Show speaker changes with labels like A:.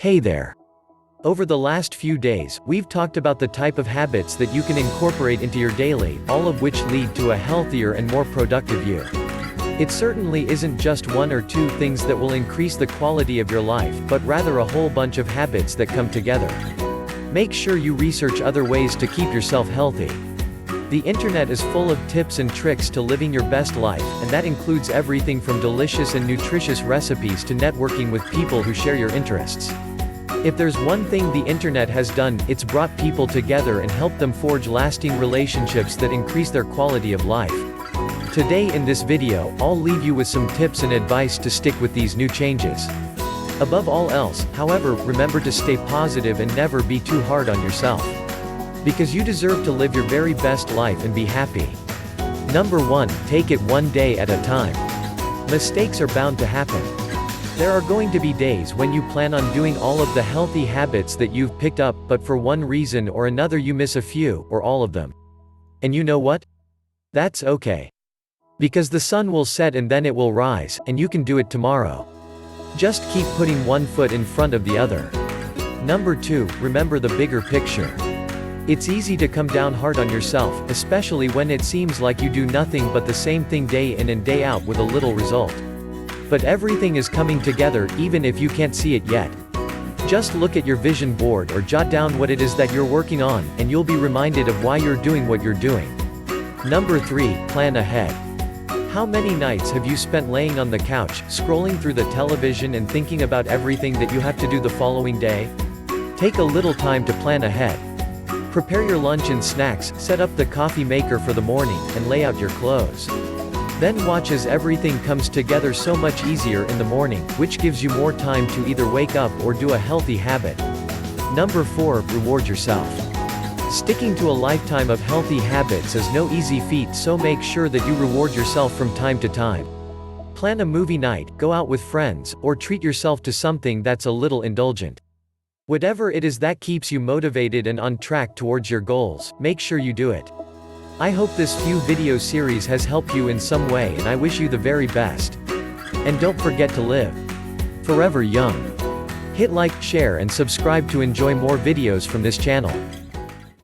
A: Hey there. Over the last few days, we've talked about the type of habits that you can incorporate into your daily, all of which lead to a healthier and more productive you. It certainly isn't just one or two things that will increase the quality of your life, but rather a whole bunch of habits that come together. Make sure you research other ways to keep yourself healthy. The internet is full of tips and tricks to living your best life, and that includes everything from delicious and nutritious recipes to networking with people who share your interests. If there's one thing the internet has done, it's brought people together and helped them forge lasting relationships that increase their quality of life. Today in this video, I'll leave you with some tips and advice to stick with these new changes. Above all else, however, remember to stay positive and never be too hard on yourself. Because you deserve to live your very best life and be happy. Number 1, take it one day at a time. Mistakes are bound to happen. There are going to be days when you plan on doing all of the healthy habits that you've picked up, but for one reason or another you miss a few, or all of them. And you know what? That's okay. Because the sun will set and then it will rise, and you can do it tomorrow. Just keep putting one foot in front of the other. Number 2, remember the bigger picture. It's easy to come down hard on yourself, especially when it seems like you do nothing but the same thing day in and day out with a little result. But everything is coming together, even if you can't see it yet. Just look at your vision board or jot down what it is that you're working on, and you'll be reminded of why you're doing what you're doing. Number 3, plan ahead. How many nights have you spent laying on the couch, scrolling through the television and thinking about everything that you have to do the following day? Take a little time to plan ahead. Prepare your lunch and snacks, set up the coffee maker for the morning, and lay out your clothes. Then watch as everything comes together so much easier in the morning, which gives you more time to either wake up or do a healthy habit. Number 4, reward yourself. Sticking to a lifetime of healthy habits is no easy feat, so make sure that you reward yourself from time to time. Plan a movie night, go out with friends, or treat yourself to something that's a little indulgent. Whatever it is that keeps you motivated and on track towards your goals, make sure you do it. I hope this few video series has helped you in some way, and I wish you the very best. And don't forget to live forever young. Hit like, share and subscribe to enjoy more videos from this channel.